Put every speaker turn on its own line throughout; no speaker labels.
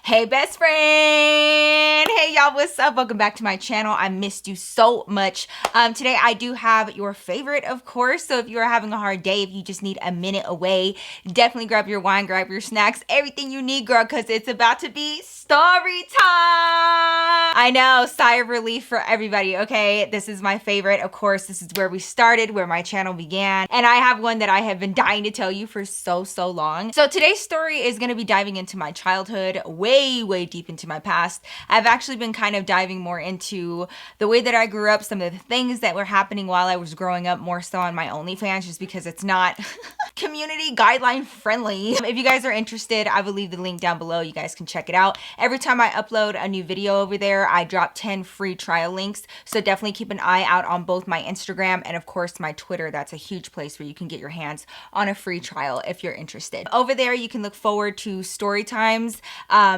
Hey best friend! Hey y'all, what's up? Welcome back to my channel. I missed you so much. Today I do have your favorite, of course. So if you are having a hard day, if you just need a minute away, definitely grab your wine, grab your snacks, everything you need, girl, because it's about to be story time! I know, sigh of relief for everybody, okay? This is my favorite. Of course, this is where we started, where my channel began. And I have one that I have been dying to tell you for so long. So today's story is going to be diving into my childhood, way deep into my past. I've actually been kind of diving more into the way that I grew up, some of the things that were happening while I was growing up, more so on my OnlyFans, just because it's not community guideline friendly. If you guys are interested, I will leave the link down below. You guys can check it out. Every time I upload a new video over there, I drop 10 free trial links. So definitely keep an eye out on both my Instagram and of course my Twitter. That's a huge place where you can get your hands on a free trial if you're interested. Over there, you can look forward to story times,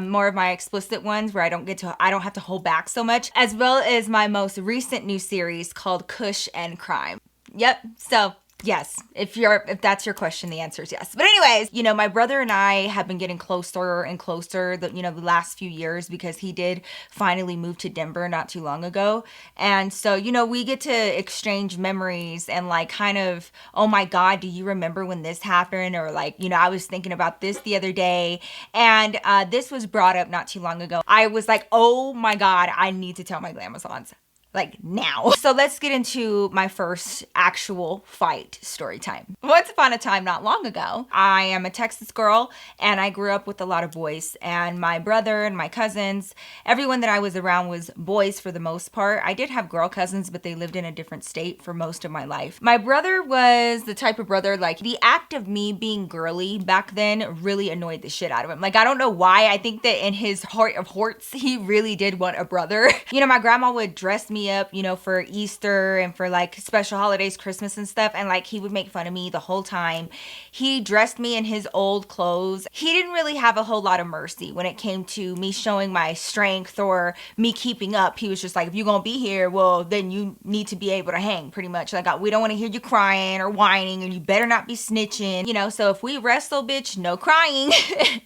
more of my explicit ones where I don't have to hold back so much, as well as my most recent new series called Kush and Crime. Yep, so yes, if that's your question, the answer is yes. But anyways, you know, my brother and I have been getting closer and closer the last few years because he did finally move to Denver not too long ago. And so, you know, we get to exchange memories and like kind of, oh my God, do you remember when this happened? Or like, you know, I was thinking about this the other day. And this was brought up not too long ago. I was like, oh my God, I need to tell my Glamazons. Like now. So let's get into my first actual fight story time. Once upon a time, not long ago, I am a Texas girl and I grew up with a lot of boys, and my brother and my cousins, everyone that I was around was boys for the most part. I did have girl cousins, but they lived in a different state for most of my life. My brother was the type of brother, like the act of me being girly back then really annoyed the shit out of him. Like, I don't know why. I think that in his heart of hearts, he really did want a brother. You know, my grandma would dress me up, you know, for Easter and for like special holidays, Christmas and stuff, and like he would make fun of me the whole time. He dressed me in his old clothes. He didn't really have a whole lot of mercy when it came to me showing my strength or me keeping up. He was just like, if you're gonna be here, well, then you need to be able to hang, pretty much. Like, we don't want to hear you crying or whining, and you better not be snitching, you know. So if we wrestle, bitch, no crying.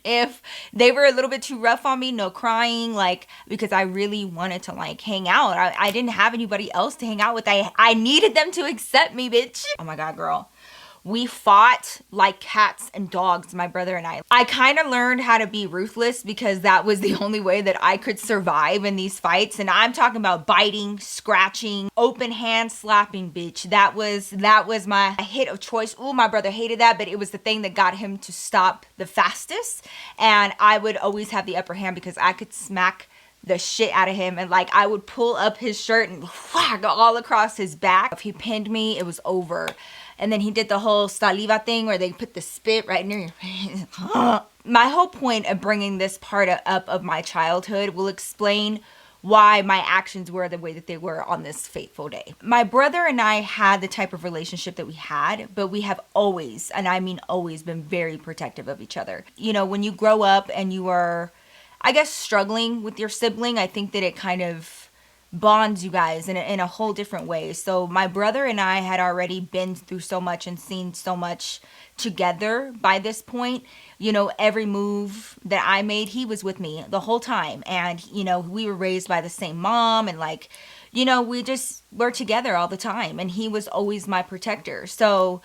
If they were a little bit too rough on me, no crying, like, because I really wanted to like hang out. I didn't have anybody else to hang out with. I needed them to accept me, bitch. Oh my God, girl. We fought like cats and dogs, my brother and I. I kind of learned how to be ruthless because that was the only way that I could survive in these fights. And I'm talking about biting, scratching, open hand slapping, bitch. That was my hit of choice. Ooh, my brother hated that, but it was the thing that got him to stop the fastest. And I would always have the upper hand because I could smack the shit out of him, and like I would pull up his shirt and whack all across his back. If he pinned me, it was over. And then he did the whole saliva thing where they put the spit right near your face. My whole point of bringing this part up of my childhood will explain why my actions were the way that they were on this fateful day. My brother and I had the type of relationship that we had, but we have always, and I mean always, been very protective of each other. You know, when you grow up and you are, I guess, struggling with your sibling, I think that it kind of bonds you guys in a whole different way. So my brother and I had already been through so much and seen so much together by this point. You know, every move that I made, he was with me the whole time. And, you know, we were raised by the same mom, and like, you know, we just were together all the time, and he was always my protector. So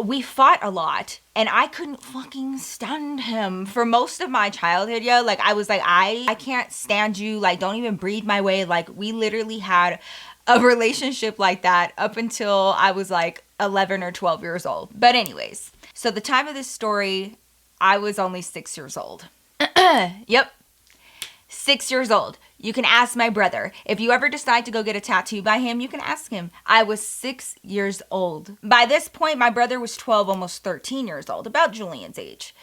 we fought a lot, and I couldn't fucking stand him for most of my childhood, yo. Like, I was like, I can't stand you. Like, don't even breathe my way. Like, we literally had a relationship like that up until I was like 11 or 12 years old. But anyways, so the time of this story, I was only 6 years old. Yep. 6 years old. You can ask my brother. If you ever decide to go get a tattoo by him, you can ask him. I was 6 years old. By this point, my brother was 12, almost 13 years old, about Julian's age.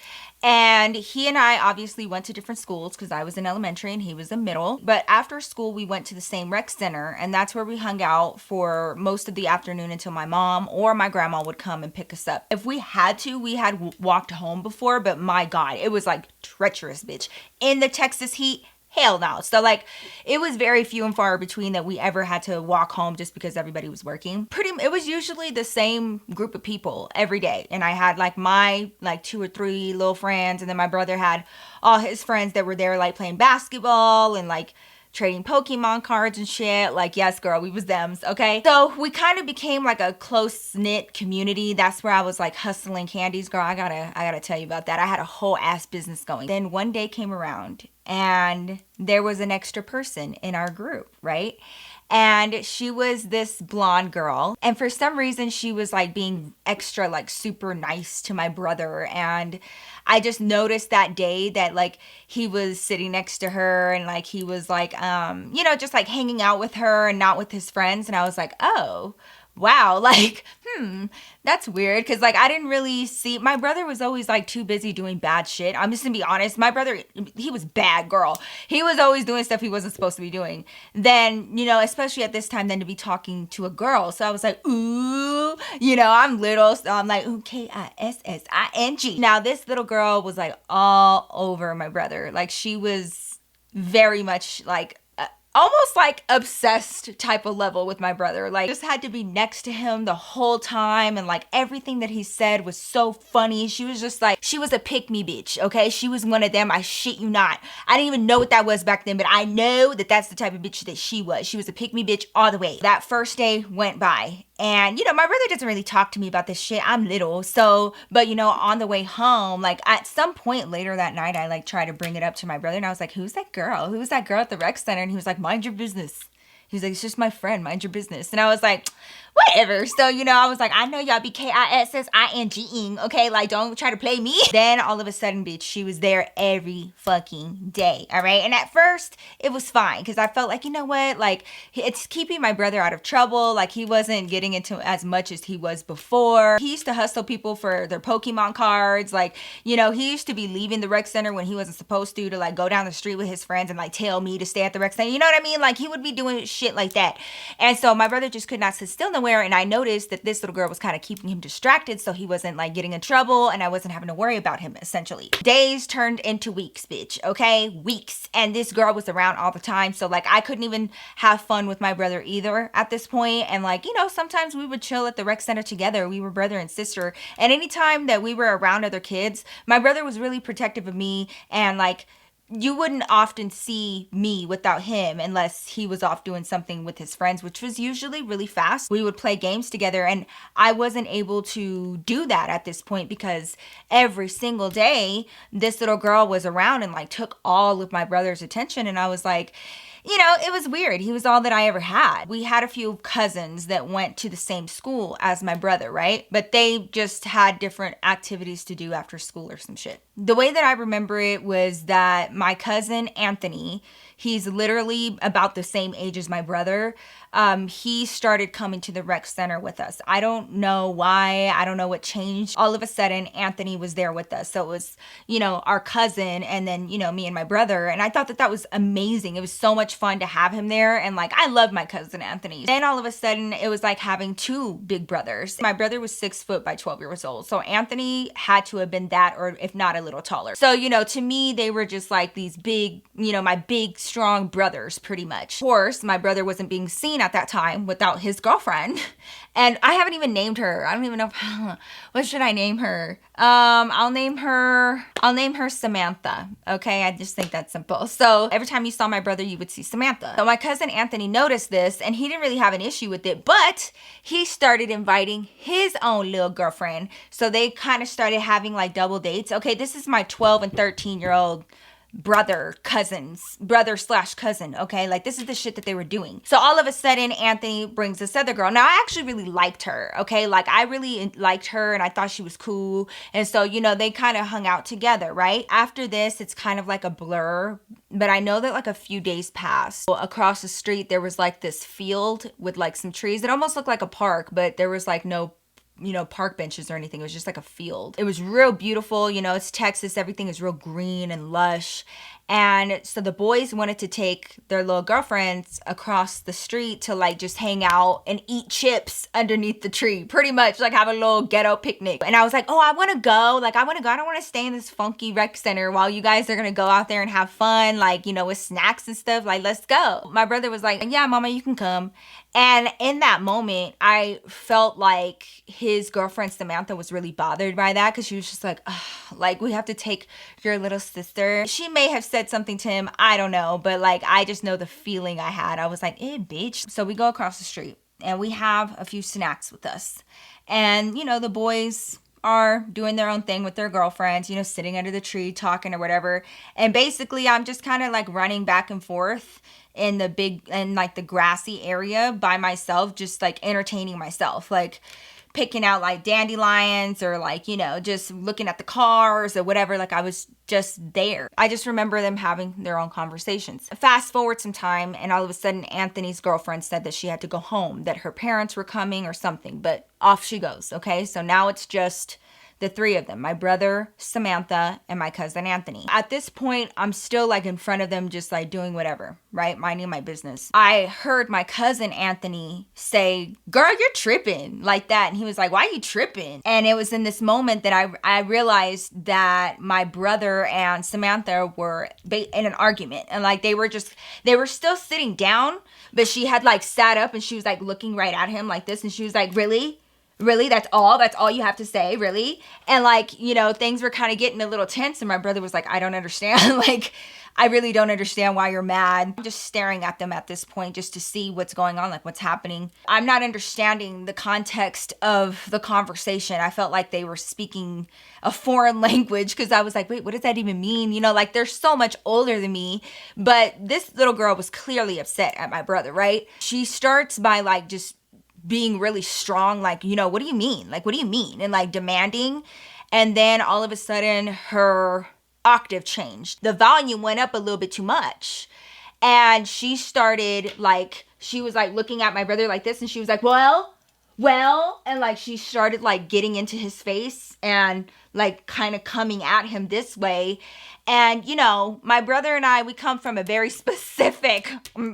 And he and I obviously went to different schools because I was in elementary and he was in middle. But after school, we went to the same rec center, and that's where we hung out for most of the afternoon until my mom or my grandma would come and pick us up. If we had to, we had walked home before, but my God, it was like treacherous, bitch. In the Texas heat, Hell no. So like it was very few and far between that we ever had to walk home just because everybody was working. It was usually the same group of people every day. And I had like my like 2 or 3 little friends, and then my brother had all his friends that were there like playing basketball and like trading Pokemon cards and shit. Like, yes, girl, we was thems, okay? So we kind of became like a close-knit community. That's where I was like hustling candies. Girl, I gotta tell you about that. I had a whole ass business going. Then one day came around and there was an extra person in our group, right? And she was this blonde girl, and for some reason she was like being extra like super nice to my brother. And I just noticed that day that like he was sitting next to her, and like he was like you know, just like hanging out with her and not with his friends. And I was like, oh wow, like that's weird, because like I didn't really see, my brother was always like too busy doing bad shit. I'm just gonna be honest, my brother, he was bad, girl. He was always doing stuff he wasn't supposed to be doing. Then, you know, especially at this time, then to be talking to a girl. So I was like, ooh, you know, I'm little, so I'm like, ooh, Kissing. Now this little girl was like all over my brother. Like she was very much like almost like obsessed type of level with my brother. Like just had to be next to him the whole time, and like everything that he said was so funny. She was just like, she was a pick me bitch, okay? She was one of them, I shit you not. I didn't even know what that was back then, but I know that that's the type of bitch that she was. She was a pick me bitch all the way. That first day went by, and, you know, my brother doesn't really talk to me about this shit. I'm little. So, but, you know, on the way home, like at some point later that night, I like tried to bring it up to my brother, and I was like, who's that girl? Who's that girl at the rec center? And he was like, mind your business. He was like, it's just my friend, mind your business. And I was like, whatever. So, you know, I was like, I know y'all be Kissing, okay? Like, don't try to play me. Then all of a sudden, bitch, she was there every fucking day, all right? And at first, it was fine, because I felt like, you know what? Like, it's keeping my brother out of trouble. Like, he wasn't getting into as much as he was before. He used to hustle people for their Pokemon cards. Like, you know, he used to be leaving the rec center when he wasn't supposed to like, go down the street with his friends and, like, tell me to stay at the rec center. You know what I mean? Like, he would be doing shit like that. And so my brother just could not sit still nowhere, and I noticed that this little girl was kind of keeping him distracted, so he wasn't like getting in trouble, and I wasn't having to worry about him essentially. Days turned into weeks, bitch, okay? Weeks. And this girl was around all the time, so like I couldn't even have fun with my brother either at this point. And like, you know, sometimes we would chill at the rec center together. We were brother and sister, and anytime that we were around other kids, my brother was really protective of me, and like you wouldn't often see me without him unless he was off doing something with his friends, which was usually really fast. We would play games together, and I wasn't able to do that at this point because every single day this little girl was around and like took all of my brother's attention. And I was like, you know, it was weird. He was all that I ever had. We had a few cousins that went to the same school as my brother, right? But they just had different activities to do after school or some shit. The way that I remember it was that my cousin Anthony, he's literally about the same age as my brother. He started coming to the rec center with us. I don't know why. I don't know what changed. All of a sudden, Anthony was there with us. So it was, you know, our cousin, and then, you know, me and my brother. And I thought that that was amazing. It was so much fun to have him there. And like, I love my cousin Anthony. Then all of a sudden, it was like having 2 big brothers. My brother was 6 foot by 12 years old. So Anthony had to have been that, or if not a little taller. So, you know, to me, they were just like these big, you know, my big, strong brothers pretty much. Of course, my brother wasn't being seen at that time without his girlfriend. And I haven't even named her. I don't even know what should I name her? I'll name her Samantha. Okay, I just think that's simple. So every time you saw my brother, you would see Samantha. So my cousin Anthony noticed this, and he didn't really have an issue with it, but he started inviting his own little girlfriend. So they kind of started having like double dates. Okay, this is my 12 and 13-year-old brother slash cousin, okay? Like, this is the shit that they were doing. So all of a sudden, Anthony brings this other girl. Now, I actually really liked her, okay? Like, I really liked her, and I thought she was cool. And so, you know, they kind of hung out together, right? After this, it's kind of like a blur, but I know that like a few days passed. Across the street, there was like this field with like some trees. It almost looked like a park, but there was like no, you know, park benches or anything. It was just like a field. It was real beautiful. You know, it's Texas. Everything is real green and lush. And so the boys wanted to take their little girlfriends across the street to like just hang out and eat chips underneath the tree. Pretty much like have a little ghetto picnic. And I was like, oh, I want to go. Like, I want to go. I don't want to stay in this funky rec center while you guys are going to go out there and have fun, like, you know, with snacks and stuff. Like, let's go. My brother was like, yeah, mama, you can come. And in that moment, I felt like his girlfriend Samantha was really bothered by that, because she was just like, like, we have to take your little sister. She may have said something to him, I don't know, but like, I just know the feeling I had. I was like, bitch. So we go across the street and we have a few snacks with us. And, you know, the boys are doing their own thing with their girlfriends, you know, sitting under the tree talking or whatever. And basically I'm just kind of like running back and forth in the grassy area by myself, just like entertaining myself, like picking out like dandelions or like, you know, just looking at the cars or whatever. Like, I was just there. I just remember them having their own conversations. Fast forward some time, and all of a sudden Anthony's girlfriend said that she had to go home, that her parents were coming or something, but off she goes. Okay, so now it's just the three of them, my brother, Samantha, and my cousin Anthony. At this point, I'm still like in front of them, just like doing whatever, right? Minding my business. I heard my cousin Anthony say, girl, you're tripping, like that. And he was like, why are you tripping? And it was in this moment that I realized that my brother and Samantha were in an argument. And like, they were still sitting down, but she had like sat up and she was like looking right at him like this. And she was like, really? Really? That's all you have to say? Really? And like, you know, things were kind of getting a little tense, and my brother was like, I don't understand. Like, I really don't understand why you're mad. I'm just staring at them at this point just to see what's going on, like what's happening. I'm not understanding the context of the conversation. I felt like they were speaking a foreign language, because I was like, wait, what does that even mean? You know, like, they're so much older than me. But this little girl was clearly upset at my brother, right? She starts by like just being really strong, like, you know, what do you mean? Like, what do you mean? And like demanding. And then all of a sudden her octave changed. The volume went up a little bit too much. And she started like, she was like looking at my brother like this, and she was like, well, and like she started like getting into his face and like kind of coming at him this way. And, you know, my brother and I, we come from a very specific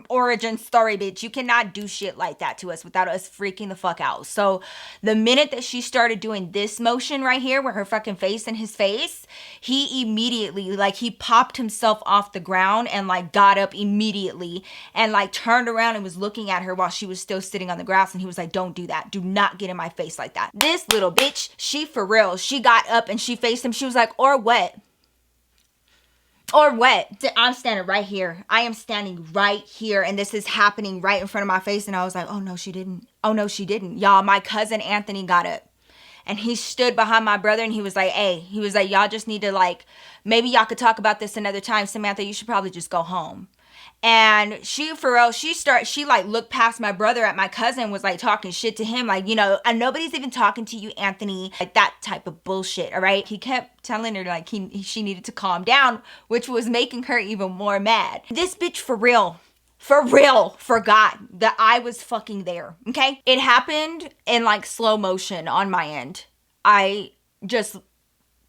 origin story, bitch. You cannot do shit like that to us without us freaking the fuck out. So the minute that she started doing this motion right here, where her fucking face in his face, he immediately, like, he popped himself off the ground and like got up immediately and like turned around and was looking at her while she was still sitting on the grass. And he was like, don't do that. Do not get in my face like that. This little bitch, she for real, she got up and she faced him. She was like, or what? Or what? I'm standing right here. I am standing right here, and this is happening right in front of my face. And I was like, oh no, she didn't. Oh no, she didn't. Y'all, my cousin Anthony got up and he stood behind my brother and he was like, hey, he was like, y'all just need to like, maybe y'all could talk about this another time. Samantha, you should probably just go home. And she, for real, she like looked past my brother at my cousin, was like talking shit to him. Like, you know, and nobody's even talking to you, Anthony. Like that type of bullshit, all right? He kept telling her like she needed to calm down, which was making her even more mad. This bitch for real forgot that I was fucking there, okay? It happened in like slow motion on my end. I just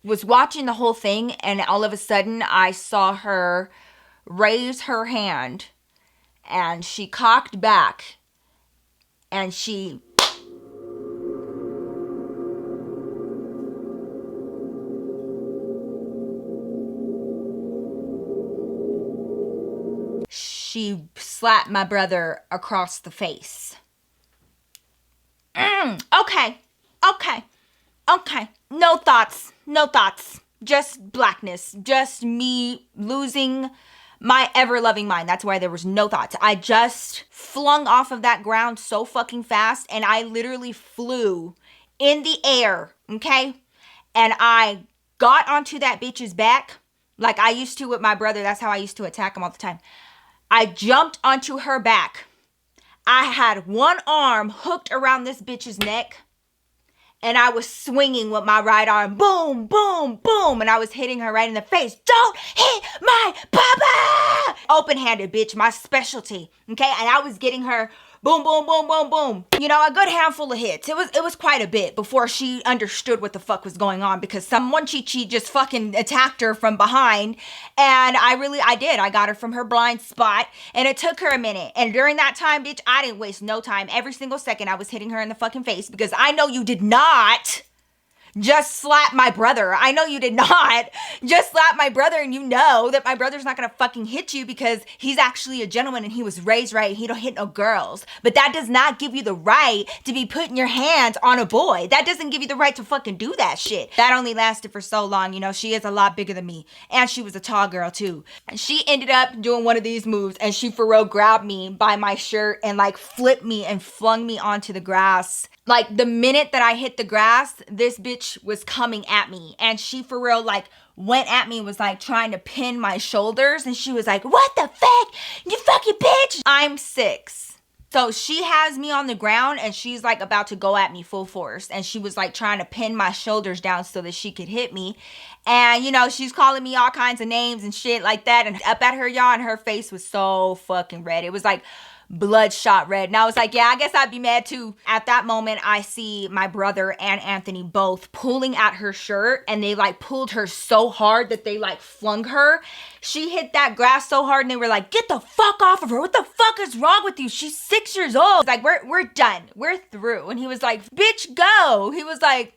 was watching the whole thing, and all of a sudden I saw her raise her hand, and she cocked back, and she slapped my brother across the face. Okay. No thoughts. Just blackness. Just me losing my ever-loving mind. That's why there was no thoughts. I just flung off of that ground so fucking fast, and I literally flew in the air, okay? And I got onto that bitch's back like I used to with my brother. That's how I used to attack him all the time. I jumped onto her back. I had one arm hooked around this bitch's neck, and I was swinging with my right arm. Boom, boom, boom. And I was hitting her right in the face. Don't hit my papa! Open-handed, bitch. My specialty. Okay? And I was getting her boom, boom, boom, boom, boom. You know, a good handful of hits. It was quite a bit before she understood what the fuck was going on, because someone Chi just fucking attacked her from behind. And I got her from her blind spot, and it took her a minute. And during that time, bitch, I didn't waste no time. Every single second I was hitting her in the fucking face, because I know you did not just slap my brother. I know you did not just slap my brother, and you know that my brother's not gonna fucking hit you because he's actually a gentleman and he was raised right. He don't hit no girls. But that does not give you the right to be putting your hands on a boy. That doesn't give you the right to fucking do that shit. That only lasted for so long. You know, she is a lot bigger than me, and she was a tall girl too. And she ended up doing one of these moves, and she for real grabbed me by my shirt and like flipped me and flung me onto the grass. Like, the minute that I hit the grass, this bitch was coming at me. And she for real, like, went at me and was like trying to pin my shoulders. And she was like, what the fuck? You fucking bitch. I'm 6. So she has me on the ground and she's like about to go at me full force. And she was like trying to pin my shoulders down so that she could hit me. And, you know, she's calling me all kinds of names and shit like that. And up at her, y'all, and her face was so fucking red. It was like bloodshot red. And I was like, yeah, I guess I'd be mad too. At that moment, I see my brother and Anthony both pulling at her shirt, and they like pulled her so hard that they like flung her. She hit that grass so hard and they were like, get the fuck off of her. What the fuck is wrong with you? She's 6 years old. Like, we're done. We're through. And he was like, bitch, go. He was like,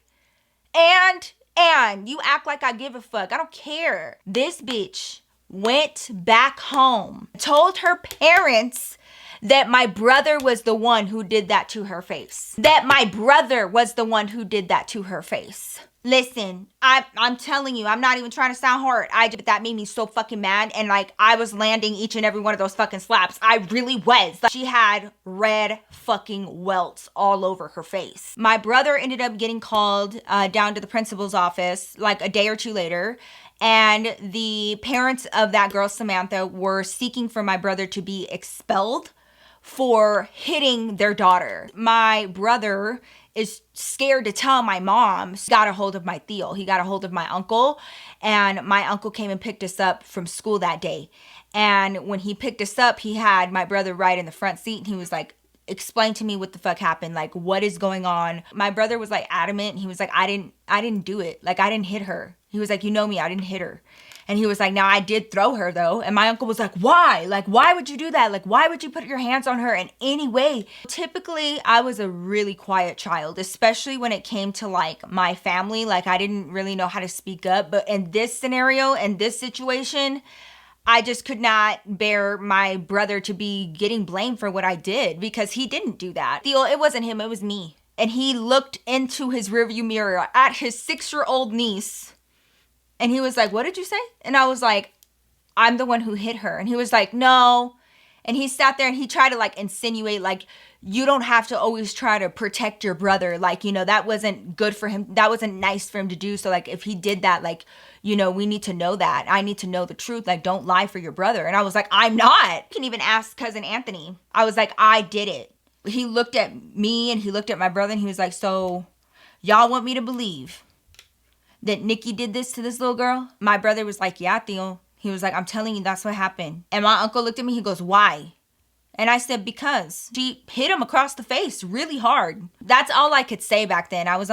and you act like I give a fuck. I don't care. This bitch went back home, told her parents that my brother was the one who did that to her face. That my brother was the one who did that to her face. Listen, I'm telling you, I'm not even trying to sound hard. But that made me so fucking mad. And like, I was landing each and every one of those fucking slaps. I really was. Like, she had red fucking welts all over her face. My brother ended up getting called down to the principal's office like a day or two later. And the parents of that girl, Samantha, were seeking for my brother to be expelled for hitting their daughter. My brother is scared to tell my mom. He got a hold of my tío. He got a hold of my uncle, and my uncle came and picked us up from school that day. And when he picked us up, he had my brother right in the front seat, and he was like, explain to me what the fuck happened. Like, what is going on? My brother was like adamant. He was like, I didn't do it. Like, I didn't hit her. He was like, you know me, I didn't hit her. And he was like, now I did throw her though. And my uncle was like, why? Like, why would you do that? Like, why would you put your hands on her in any way? Typically, I was a really quiet child, especially when it came to like my family. Like, I didn't really know how to speak up. But in this scenario, in this situation, I just could not bear my brother to be getting blamed for what I did, because he didn't do that. It wasn't him, it was me. And he looked into his rearview mirror at his 6-year-old niece. And he was like, what did you say? And I was like, I'm the one who hit her. And he was like, no. And he sat there and he tried to like insinuate, like, you don't have to always try to protect your brother. Like, you know, that wasn't good for him. That wasn't nice for him to do. So like, if he did that, like, you know, we need to know that. I need to know the truth. Like, don't lie for your brother. And I was like, I'm not. You can even ask cousin Anthony. I was like, I did it. He looked at me and he looked at my brother and he was like, so y'all want me to believe that Nikki did this to this little girl? My brother was like, yeah, Theo. He was like, I'm telling you, that's what happened. And my uncle looked at me, he goes, why? And I said, because she hit him across the face really hard. That's all I could say back then. I was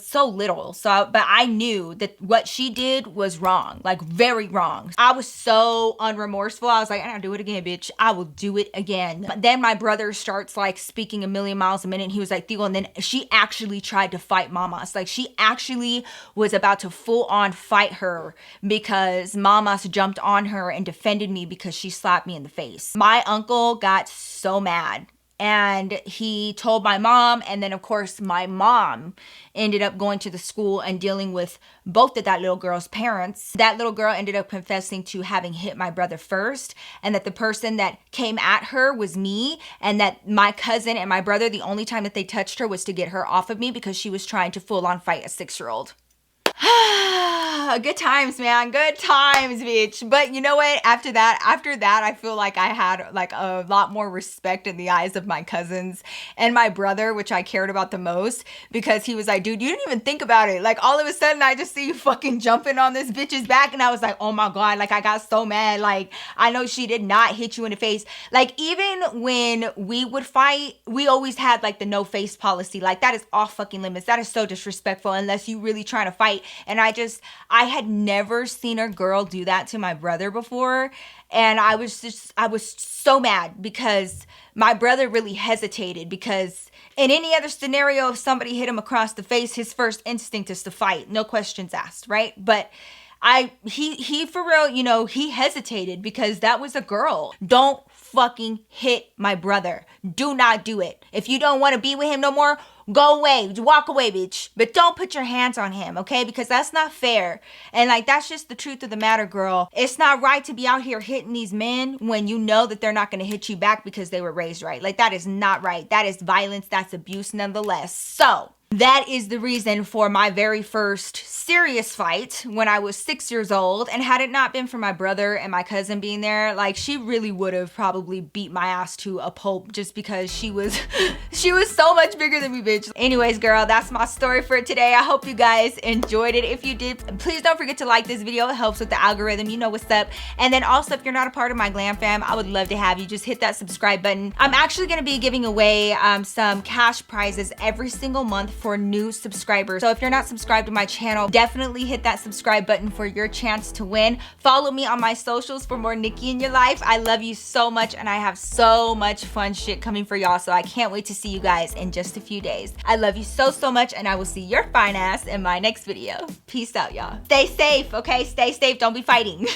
so little. But I knew that what she did was wrong, like very wrong. I was so unremorseful. I was like, I'll do it again, bitch. I will do it again. But then my brother starts like speaking a million miles a minute. And he was like, Theo, and then she actually tried to fight Mamas. Like, she actually was about to full on fight her because Mamas jumped on her and defended me because she slapped me in the face. My uncle got so mad and he told my mom, and then of course my mom ended up going to the school and dealing with both of that little girl's parents. That little girl ended up confessing to having hit my brother first, and that the person that came at her was me, and that my cousin and my brother, the only time that they touched her was to get her off of me because she was trying to full on fight a 6-year-old. Good times, man. Good times, bitch. But you know what? After that, I feel like I had like a lot more respect in the eyes of my cousins and my brother, which I cared about the most, because he was like, dude, you didn't even think about it. Like all of a sudden I just see you fucking jumping on this bitch's back. And I was like, oh my God, like I got so mad. Like I know she did not hit you in the face. Like even when we would fight, we always had like the no face policy. Like that is off fucking limits. That is so disrespectful unless you really trying to fight. And I had never seen a girl do that to my brother before. And I was so mad because my brother really hesitated, because in any other scenario, if somebody hit him across the face, his first instinct is to fight. No questions asked, right? But he for real, you know, he hesitated because that was a girl. Don't fucking hit my brother. Do not do it. If you don't want to be with him no more, go away. Walk away, bitch. But don't put your hands on him, okay? Because that's not fair. And like, that's just the truth of the matter, girl. It's not right to be out here hitting these men when you know that they're not going to hit you back because they were raised right. Like, that is not right. That is violence. That's abuse nonetheless. So that is the reason for my very first serious fight when I was 6 years old. And had it not been for my brother and my cousin being there, like she really would have probably beat my ass to a pulp, just because she was so much bigger than me, bitch. Anyways, girl, that's my story for today. I hope you guys enjoyed it. If you did, please don't forget to like this video. It helps with the algorithm. You know what's up. And then also, if you're not a part of my glam fam, I would love to have you. Just hit that subscribe button. I'm actually going to be giving away some cash prizes every single month for new subscribers. So if you're not subscribed to my channel, definitely hit that subscribe button for your chance to win. Follow me on my socials for more Nikki in your life. I love you so much, and I have so much fun shit coming for y'all, so I can't wait to see you guys in just a few days. I love you so much, and I will see your fine ass in my next video. Peace out, y'all. Stay safe, okay? Stay safe. Don't be fighting.